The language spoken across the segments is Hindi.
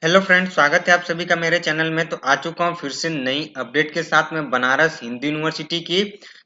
हेलो फ्रेंड्स, स्वागत है आप सभी का मेरे चैनल में। तो आ चुका हूँ फिर से नई अपडेट के साथ में बनारस हिंदू यूनिवर्सिटी की।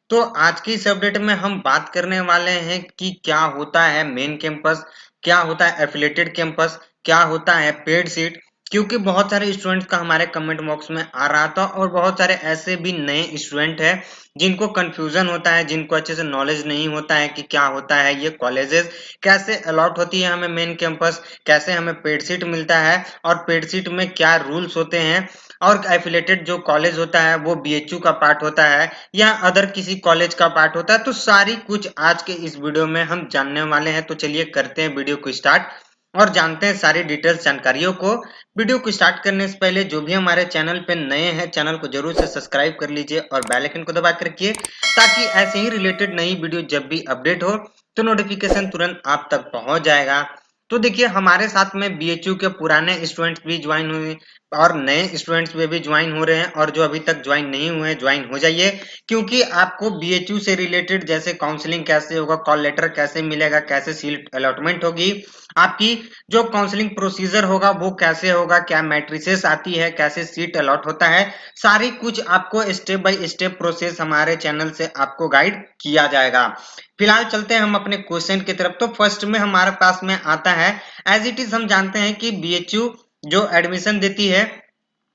तो आज की इस अपडेट में हम बात करने वाले हैं कि क्या होता है मेन कैंपस, क्या होता है एफिलेटेड कैंपस, क्या होता है पेड सीट। क्योंकि बहुत सारे स्टूडेंट्स का हमारे कमेंट बॉक्स में आ रहा था और बहुत सारे ऐसे भी नए स्टूडेंट हैं जिनको कंफ्यूजन होता है, जिनको अच्छे से नॉलेज नहीं होता है कि क्या होता है ये कॉलेजेस, कैसे अलॉट होती है हमें मेन कैंपस, कैसे हमें पेड सीट मिलता है और पेड सीट में क्या रूल्स होते हैं, और एफिलेटेड जो कॉलेज होता है वो बीएचयू का पार्ट होता है या अदर किसी कॉलेज का पार्ट होता है। तो सारी कुछ आज के इस वीडियो में हम जानने वाले हैं। तो चलिए करते हैं वीडियो को स्टार्ट और जानते हैं सारी डिटेल्स जानकारियों को। वीडियो को स्टार्ट करने से पहले जो भी हमारे चैनल पे नए हैं, चैनल को जरूर से सब्सक्राइब कर लीजिए और बेल आइकन को दबा कर रखिए ताकि ऐसे ही रिलेटेड नई वीडियो जब भी अपडेट हो तो नोटिफिकेशन तुरंत आप तक पहुंच जाएगा। तो देखिए हमारे साथ में बीएचयू के पुराने स्टूडेंट्स भी ज्वाइन हुए और नए स्टूडेंट्स भी ज्वाइन हो रहे हैं, और जो अभी तक ज्वाइन नहीं हुए हैं ज्वाइन हो जाइए। क्योंकि आपको बीएचयू से रिलेटेड जैसे काउंसलिंग कैसे होगा, कॉल लेटर कैसे मिलेगा, कैसे सीट अलॉटमेंट होगी, आपकी जो काउंसलिंग प्रोसीजर होगा वो कैसे होगा, क्या मैट्रिसेस आती है, कैसे सीट अलॉट होता है, सारी कुछ आपको स्टेप बाय स्टेप प्रोसेस हमारे चैनल से आपको गाइड किया जाएगा। फिलहाल चलते हैं हम अपने क्वेश्चन की तरफ। तो फर्स्ट में हमारे पास में आता है, एज इट इज हम जानते हैं कि बीएचयू जो एडमिशन देती है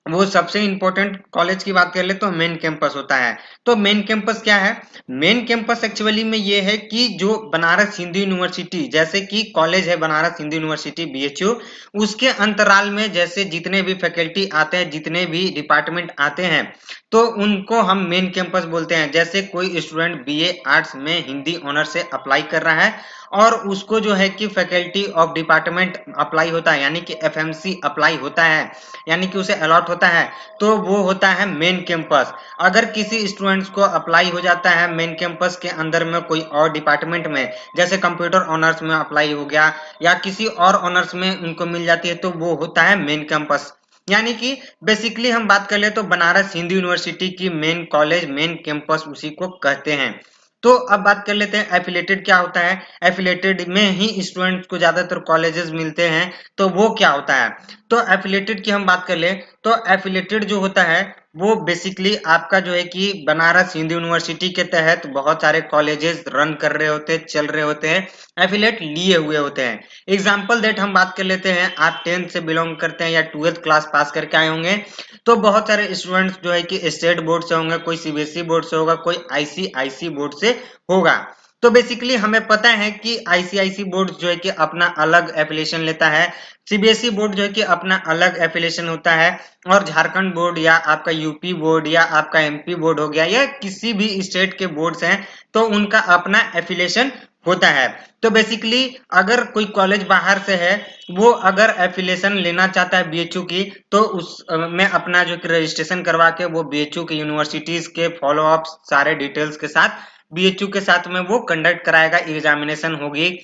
वो सबसे इंपॉर्टेंट कॉलेज की बात कर ले तो मेन कैंपस होता है। तो मेन कैंपस क्या है? मेन कैंपस एक्चुअली में ये है कि जो बनारस हिंदू यूनिवर्सिटी, जैसे कि कॉलेज है बनारस हिंदू यूनिवर्सिटी बीएचयू, उसके अंतराल में जैसे जितने भी फैकल्टी आते हैं, जितने भी डिपार्टमेंट आते हैं, तो उनको हम मेन कैंपस बोलते हैं। जैसे कोई स्टूडेंट बीए आर्ट्स में हिंदी ऑनर से अप्लाई कर रहा है और उसको जो है कि फैकल्टी ऑफ डिपार्टमेंट अप्लाई होता है, यानी कि एफएमसी अप्लाई होता है, यानी कि उसे अलॉट होता है, तो वो होता है मेन कैंपस। अगर किसी स्टूडेंट्स को अप्लाई हो जाता है मेन कैंपस के अंदर में कोई और डिपार्टमेंट में, जैसे कंप्यूटर ऑनर्स में अप्लाई हो गया या किसी और ऑनर्स में उनको मिल जाती है, तो वो होता है मेन कैंपस। यानी कि बेसिकली हम बात कर ले तो बनारस हिंदू यूनिवर्सिटी की मेन कॉलेज, मेन कैंपस उसी को कहते हैं। तो अब बात कर लेते हैं एफिलेटेड क्या होता है। एफिलेटेड में ही स्टूडेंट्स को ज्यादातर कॉलेजेस मिलते हैं, तो वो क्या होता है। तो एफिलेटेड की हम बात कर ले तो एफिलेटेड जो होता है वो बेसिकली आपका जो है कि बनारस हिंदू यूनिवर्सिटी के तहत बहुत सारे कॉलेजेस रन कर रहे होते हैं, चल रहे होते हैं, एफिलेट लिए हुए होते हैं। एग्जाम्पल दैट हम बात कर लेते हैं, आप 10th से बिलोंग करते हैं या 12th क्लास पास करके आए होंगे, तो बहुत सारे स्टूडेंट्स जो है कि स्टेट बोर्ड से होंगे, कोई सीबीएसई बोर्ड से होगा, कोई आईसीआईसी बोर्ड से होगा। तो बेसिकली हमें पता है कि आईसीआईसी बोर्ड जो है कि अपना अलग एफिलिएशन लेता है, सीबीएसई बोर्ड जो है कि अपना अलग एफिलिएशन होता है, और झारखंड बोर्ड या आपका यूपी बोर्ड या आपका एमपी बोर्ड हो गया या किसी भी स्टेट के बोर्ड्स हैं तो उनका अपना एफिलिएशन होता है। तो बेसिकली अगर कोई कॉलेज बाहर से है, वो अगर एफिलिएशन लेना चाहता है बीएचयू की, तो उस में अपना जो रजिस्ट्रेशन करवा के वो बीएचयू की यूनिवर्सिटीज के फॉलो अप सारे डिटेल्स के साथ बीएचयू के साथ में वो कंडक्ट कराएगा, एग्जामिनेशन होगी,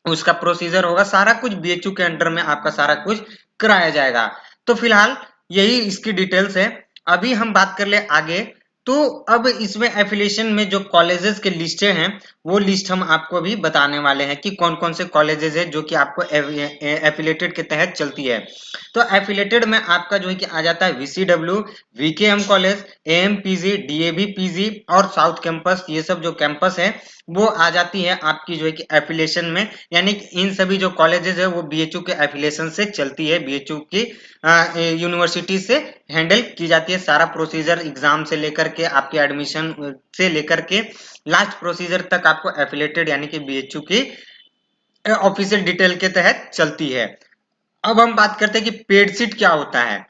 उसका प्रोसीजर होगा, सारा कुछ बीएचयू के अंडर में आपका सारा कुछ कराया जाएगा। तो फिलहाल यही इसकी डिटेल्स है। अभी हम बात कर ले आगे। तो अब इसमें एफिलिएशन में जो कॉलेजेस के लिस्टें हैं वो लिस्ट हम आपको अभी बताने वाले हैं कि कौन कौन से कॉलेजेस है जो कि आपको एफिलेटेड के तहत चलती है। तो एफिलेटेड में आपका जो है कि आ जाता है VCW, VKM college, AM PG, DAV PG और साउथ कैंपस। ये सब जो कैंपस है वो आ जाती है आपकी जो है कि एफिलिएशन में, यानी कि इन सभी जो कॉलेजेस है वो बीएचयू के एफिलिएशन से चलती है, बीएचयू की यूनिवर्सिटी से हैंडल की जाती है। सारा प्रोसीजर एग्जाम से लेकर के आपके एडमिशन से लेकर के लास्ट प्रोसीजर तक आपको एफिलेटेड यानी कि बीएचयू की ऑफिशियल डिटेल के तहत चलती है। अब हम बात करते हैं कि पेड सीट क्या होता है।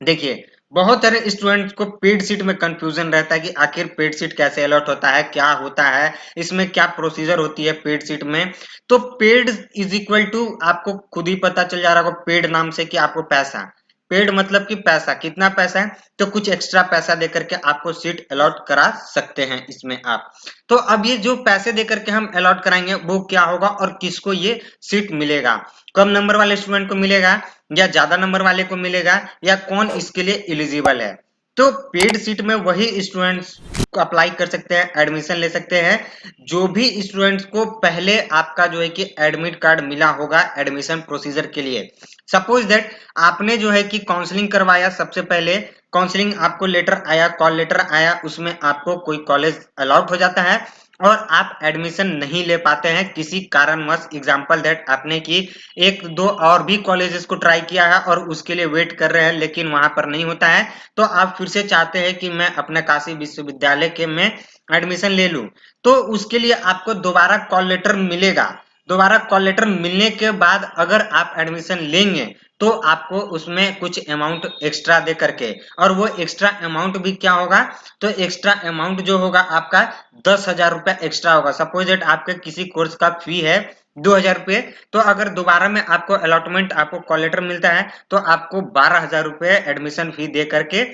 देखिए बहुत सारे स्टूडेंट्स को पेड सीट में कंफ्यूजन रहता है कि आखिर पेड सीट कैसे अलॉट होता है, क्या होता है, इसमें क्या प्रोसीजर होती है पेड सीट में। तो पेड इज इक्वल टू, आपको खुद ही पता चल जा रहा होगा पेड नाम से कि आपको पैसा, पेड मतलब कि पैसा, कितना पैसा है, तो कुछ एक्स्ट्रा पैसा देकर के आपको सीट अलॉट करा सकते हैं इसमें आप। तो अब ये जो पैसे देकर के हम अलॉट कराएंगे वो क्या होगा और किसको ये सीट मिलेगा, कम नंबर वाले स्टूडेंट को मिलेगा या ज्यादा नंबर वाले को मिलेगा, या कौन इसके लिए एलिजिबल है। तो पेड सीट में वही स्टूडेंट्स को अप्लाई कर सकते हैं, एडमिशन ले सकते हैं जो भी स्टूडेंट्स को पहले आपका जो है कि एडमिट कार्ड मिला होगा एडमिशन प्रोसीजर के लिए। सपोज दैट आपने जो है कि काउंसलिंग करवाया, सबसे पहले काउंसलिंग आपको लेटर आया, कॉल लेटर आया, उसमें आपको कोई कॉलेज अलॉट हो जाता है और आप एडमिशन नहीं ले पाते हैं किसी कारणवश। एग्जाम्पल दैट आपने कि एक दो और भी कॉलेजेस को ट्राई किया है और उसके लिए वेट कर रहे हैं लेकिन वहां पर नहीं होता है, तो आप फिर से चाहते हैं कि मैं अपने काशी विश्वविद्यालय के में एडमिशन ले लूं, तो उसके लिए आपको दोबारा कॉल लेटर मिलेगा। दोबारा कॉल लेटर मिलने के बाद अगर आप एडमिशन लेंगे तो आपको उसमें कुछ अमाउंट एक्स्ट्रा दे करके, और वो एक्स्ट्रा अमाउंट भी क्या होगा, तो एक्स्ट्रा अमाउंट जो होगा आपका 10,000 रुपया एक्स्ट्रा होगा। सपोज दैट आपके किसी कोर्स का फी है 2,000 रुपये, तो अगर दोबारा में आपको अलॉटमेंट, आपको कॉल लेटर मिलता है तो आपको 12,000 रुपये एडमिशन फी दे करके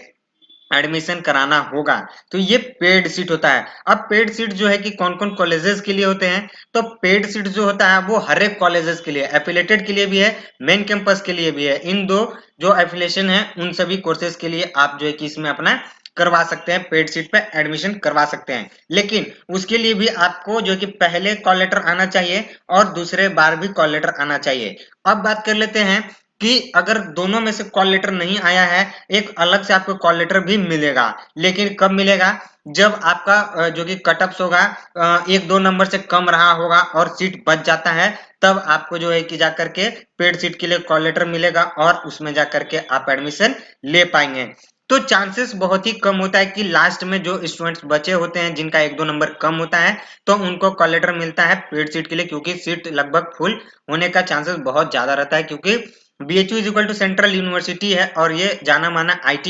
एडमिशन कराना होगा। तो ये पेड सीट होता है। अब पेड सीट जो है कि कौन कौन कॉलेजेस के लिए होते हैं, तो पेड सीट जो होता है वो हर एक कॉलेजेस के लिए, एफिलेटेड के लिए भी है, मेन कैंपस के लिए भी है। इन दो जो एफिलेशन है उन सभी कोर्सेज के लिए आप जो है कि इसमें अपना करवा सकते हैं, पेड सीट पे एडमिशन करवा सकते हैं। लेकिन उसके लिए भी आपको जो है कि पहले कॉल लेटर आना चाहिए और दूसरे बार भी कॉल लेटर आना चाहिए। अब बात कर लेते हैं कि अगर दोनों में से कॉल लेटर नहीं आया है, एक अलग से आपको कॉल लेटर भी मिलेगा। लेकिन कब मिलेगा, जब आपका जो कि कटअप्स होगा 1-2 नंबर से कम रहा होगा और सीट बच जाता है, तब आपको जो है कि जाकर के पेड सीट के लिए कॉल लेटर मिलेगा और उसमें जाकर के आप एडमिशन ले पाएंगे। तो चांसेस बहुत ही कम होता है कि लास्ट में जो स्टूडेंट्स बचे होते हैं जिनका 1-2 नंबर कम होता है तो उनको कॉल लेटर मिलता है पेड सीट के लिए, क्योंकि सीट लगभग फुल होने का चांसेस बहुत ज्यादा रहता है, क्योंकि BHU is equal to central university है और ये जाना माना IT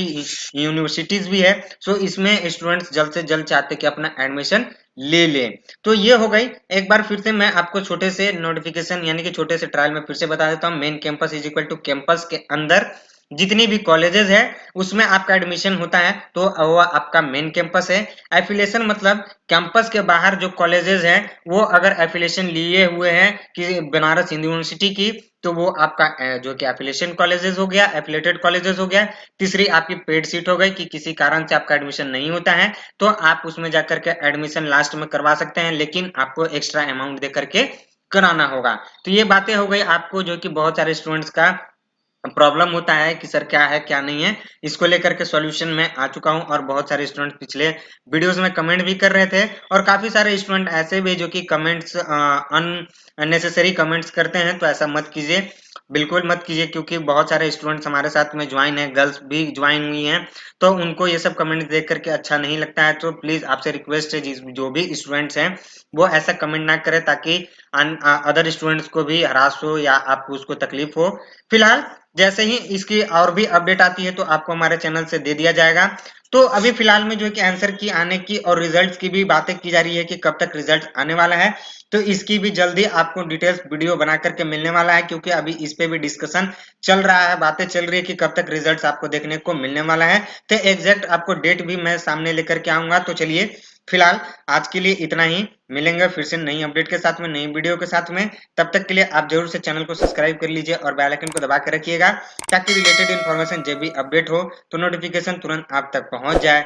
यूनिवर्सिटीज भी है। सो इसमें स्टूडेंट्स जल्द से जल्द चाहते कि अपना एडमिशन ले ले। तो ये हो गई। एक बार फिर से मैं आपको छोटे से नोटिफिकेशन यानी कि छोटे से ट्रायल में फिर से बता देता हूँ। Main campus is equal to campus के अंदर जितनी भी कॉलेजेस है उसमें आपका एडमिशन होता है तो वो आपका मेन कैंपस है। एफिलिएशन मतलब कैंपस के बाहर जो कॉलेजेस हैं वो अगर एफिलिएशन लिए हुए हैं कि बनारस हिंदू यूनिवर्सिटी की, तो वो आपका जो कि एफिलिएशन कॉलेजेस हो गया, एफिलेटेड कॉलेजेस हो गया। तीसरी आपकी पेड सीट हो गई कि किसी कारण से आपका एडमिशन नहीं होता है तो आप उसमें जाकर के एडमिशन लास्ट में करवा सकते हैं, लेकिन आपको एक्स्ट्रा अमाउंट दे करके कराना होगा। तो ये बातें हो गई आपको जो कि बहुत सारे स्टूडेंट्स का प्रॉब्लम होता है कि सर क्या है क्या नहीं है, इसको लेकर के सॉल्यूशन में आ चुका हूं। और बहुत सारे स्टूडेंट पिछले वीडियोस में कमेंट भी कर रहे थे और काफी सारे स्टूडेंट ऐसे भी जो कि कमेंट्स अननेसेसरी कमेंट्स करते हैं, तो ऐसा मत कीजिए, बिल्कुल मत कीजिए, क्योंकि बहुत सारे स्टूडेंट्स हमारे साथ में ज्वाइन है, गर्ल्स भी ज्वाइन हुई हैं, तो उनको ये सब कमेंट देख करके अच्छा नहीं लगता है। तो प्लीज आपसे रिक्वेस्ट है जो भी स्टूडेंट्स हैं वो ऐसा कमेंट ना करें ताकि अदर स्टूडेंट्स को भी हरास हो या आपको उसको तकलीफ हो। फिलहाल जैसे ही इसकी और भी अपडेट आती है तो आपको हमारे चैनल से दे दिया जाएगा। तो अभी फिलहाल में जो है कि आंसर की आने की और रिजल्ट्स की भी बातें की जा रही है कि कब तक रिजल्ट आने वाला है, तो इसकी भी जल्दी आपको डिटेल्स वीडियो बना करके मिलने वाला है, क्योंकि अभी इस पे भी डिस्कशन चल रहा है, बातें चल रही है कि कब तक रिजल्ट्स आपको देखने को मिलने वाला है। तो एग्जैक्ट आपको डेट भी मैं सामने लेकर के आऊंगा। तो चलिए फिलहाल आज के लिए इतना ही, मिलेंगे फिर से नई अपडेट के साथ में, नई वीडियो के साथ में। तब तक के लिए आप जरूर से चैनल को सब्सक्राइब कर लीजिए और बेल आइकन को दबा के रखिएगा ताकि रिलेटेड इन्फॉर्मेशन जब भी अपडेट हो तो नोटिफिकेशन तुरंत आप तक पहुंच जाए।